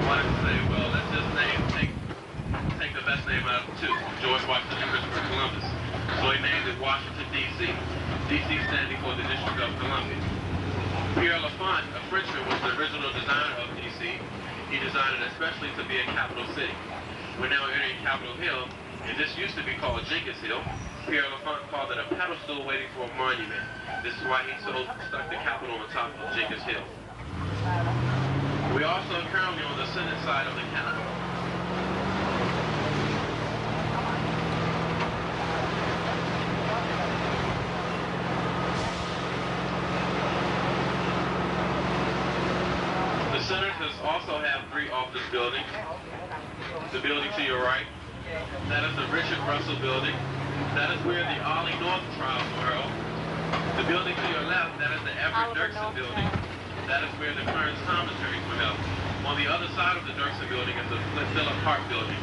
wanted to say, well, let's just take the best name out of the two, George Washington and Christopher Columbus. So he named it Washington, D.C. D.C. standing for the District of Columbia. Pierre Lafont, a Frenchman, was the original designer of D.C. He designed it especially to be a capital city. We're now entering Capitol Hill, and this used to be called Jenkins Hill. Pierre Lafont called it a pedestal waiting for a monument. This is why he stuck the Capitol on top of Jenkins Hill. We're also currently on the Senate side of the Capitol. The Senate does also have 3 office buildings. The building to your right, that is the Richard Russell building. That is where the Ollie North trials were held. The building to your left, that is the Everett Dirksen building. That is where the Clarence Thomas hearings were held. On the other side of the Dirksen building is the Philip Hart building.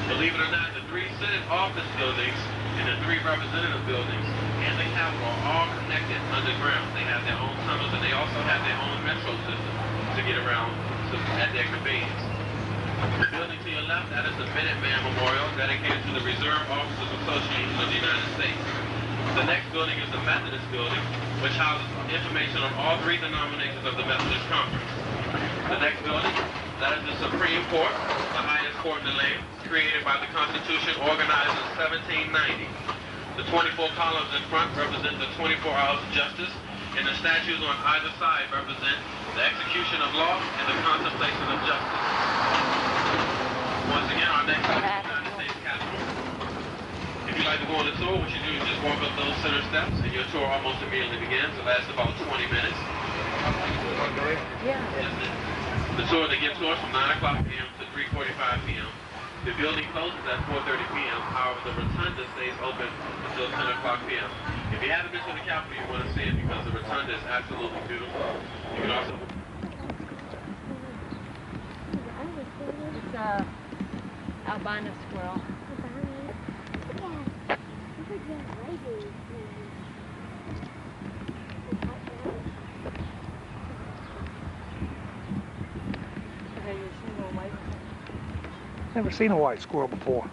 Believe it or not, the 3 Senate office buildings and the 3 representative buildings and the Capitol are all connected underground. They have their own tunnels and they also have their own metro system to get around at their convenience. The building to your left, that is the Minuteman Memorial, dedicated to the Reserve Officers Association of the United States. The next building is the Methodist Building, which houses information on all 3 denominations of the Methodist Conference. The next building, that is the Supreme Court, the highest court in the land, created by the Constitution, organized in 1790. The 24 columns in front represent the 24 hours of justice, and the statues on either side represent the execution of law and the contemplation of justice. Once again, our next stop is the United States Capitol. If you'd like to go on the tour, what you do is just walk up those center steps, and your tour almost immediately begins. It lasts about 20 minutes. Yeah. The tour, they give tours from 9 o'clock p.m. to 3:45 p.m. The building closes at 4:30 p.m. However, the rotunda stays open until 10 o'clock p.m. If you haven't been to the Capitol, you want to see it because the rotunda is absolutely beautiful. You can also... It's albino squirrel. Never seen a white squirrel before.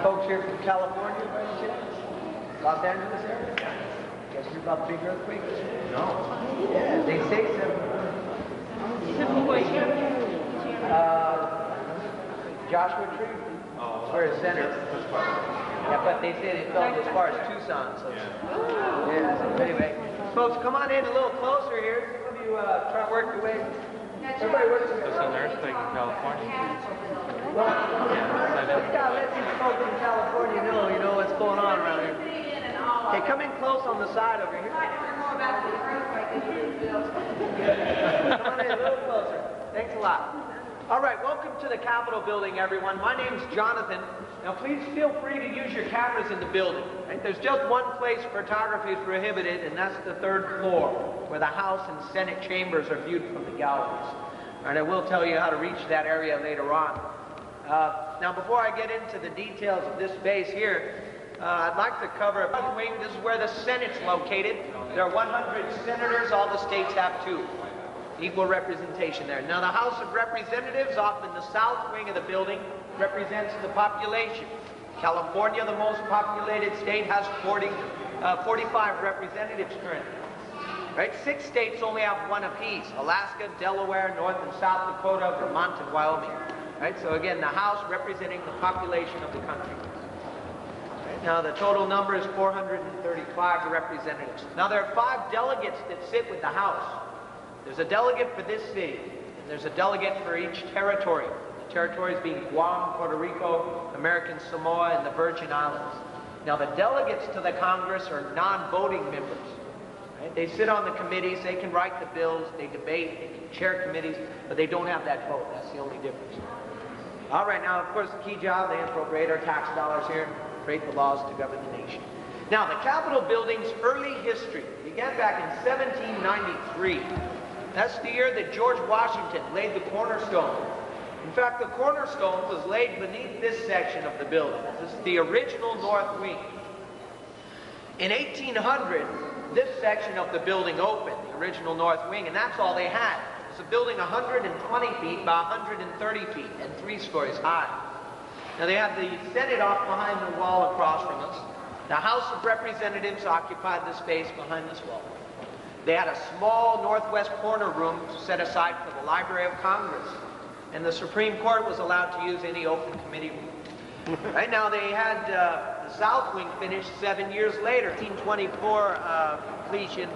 folks here from California by any chance? Los Angeles area? Guess you're about big earthquakes? No. Yeah, they say so. Joshua Tree? Oh. Where is center? Yeah, but they said it felt as far as Tucson, so. Yeah, so anyway. Folks, come on in a little closer here. Some of you try to work your way. Everybody works your way. There's an earthquake in California. Well, let's let these folks in California know, what's going on around here. Okay, come in close on the side over here. Come on in a little closer. Thanks a lot. All right, welcome to the Capitol building, everyone. My name's Jonathan. Now, please feel free to use your cameras in the building. Right? There's just one place photography is prohibited, and that's the 3rd floor, where the House and Senate chambers are viewed from the galleries. All right, I will tell you how to reach that area later on. Now, before I get into the details of this space here, I'd like to cover a wing. This is where the Senate's located. There are 100 senators. All the states have 2. Equal representation there. Now, the House of Representatives, off in the south wing of the building, represents the population. California, the most populated state, has 45 representatives currently. Right? 6 states only have 1 apiece: Alaska, Delaware, North and South Dakota, Vermont, and Wyoming. Right? So again, the House representing the population of the country. Right? Now, the total number is 435 representatives. Now, there are 5 delegates that sit with the House. There's a delegate for this city, and there's a delegate for each territory. The territories being Guam, Puerto Rico, American Samoa, and the Virgin Islands. Now, the delegates to the Congress are non-voting members. Right? They sit on the committees, they can write the bills, they debate, they can chair committees, but they don't have that vote. That's the only difference. All right, now, of course, the key job, they appropriate our tax dollars here, create the laws to govern the nation. Now, the Capitol building's early history began back in 1793. That's the year that George Washington laid the cornerstone. In fact, the cornerstone was laid beneath this section of the building. This is the original north wing. In 1800, this section of the building opened, the original north wing, and that's all they had. It was a building 120 feet by 130 feet and 3 stories high. Now, they had the Senate off behind the wall across from us. The House of Representatives occupied the space behind this wall. They had a small northwest corner room set aside for the Library of Congress. And the Supreme Court was allowed to use any open committee room. Right now, they had the south wing finished 7 years later, 1824 completion.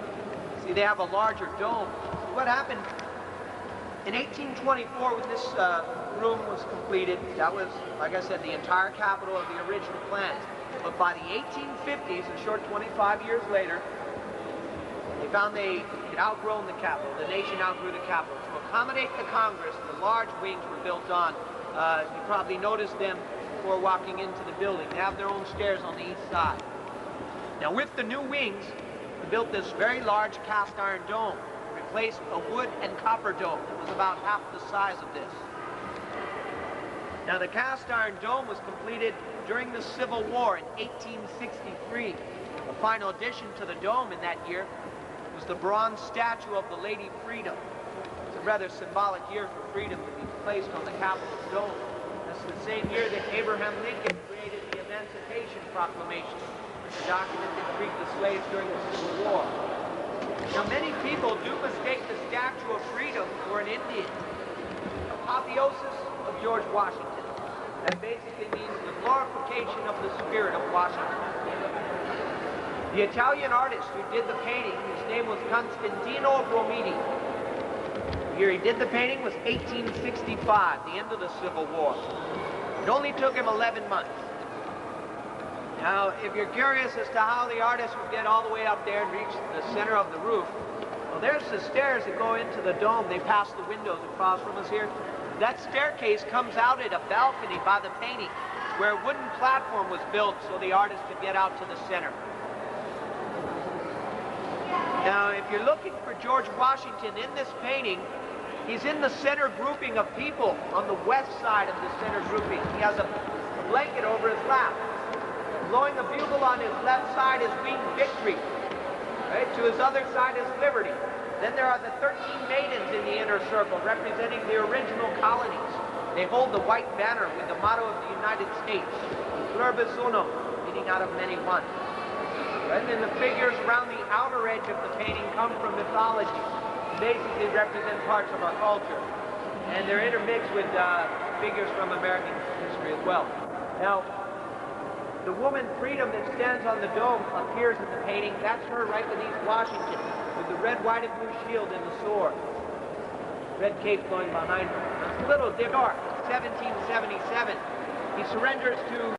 See, they have a larger dome. What happened? In 1824, when this room was completed, that was, like I said, the entire Capitol of the original plans. But by the 1850s, a short 25 years later, they found they had outgrown the Capitol. The nation outgrew the Capitol. To accommodate the Congress, the large wings were built on. You probably noticed them before walking into the building. They have their own stairs on the east side. Now, with the new wings, they built this very large cast iron dome. Replaced a wood and copper dome that was about half the size of this. Now, the cast iron dome was completed during the Civil War in 1863. The final addition to the dome in that year was the bronze statue of the Lady Freedom. It's a rather symbolic year for freedom to be placed on the Capitol's dome. That's the same year that Abraham Lincoln created the Emancipation Proclamation, the document that freed the slaves during the Civil War. Now, many people do mistake the Statue of Freedom for an Indian. Apotheosis of George Washington. That basically means the glorification of the spirit of Washington. The Italian artist who did the painting, his name was Constantino Romiti. The year he did the painting was 1865, the end of the Civil War. It only took him 11 months. Now, if you're curious as to how the artist would get all the way up there and reach the center of the roof, well, there's the stairs that go into the dome. They pass the windows across from us here. That staircase comes out at a balcony by the painting, where a wooden platform was built so the artist could get out to the center. Now, if you're looking for George Washington in this painting, he's in the center grouping of people on the west side of the center grouping. He has a blanket over his lap. Blowing a bugle on his left side is Winged Victory. Right? To his other side is Liberty. Then there are the 13 maidens in the inner circle representing the original colonies. They hold the white banner with the motto of the United States, pluribus unum, meaning out of many one. And then the figures around the outer edge of the painting come from mythology, basically represent parts of our culture. And they're intermixed with figures from American history as well. Now, the woman Freedom that stands on the dome appears in the painting. That's her right beneath Washington, with the red, white, and blue shield and the sword. Red cape going behind her. It's a little dark. 1777. He surrenders to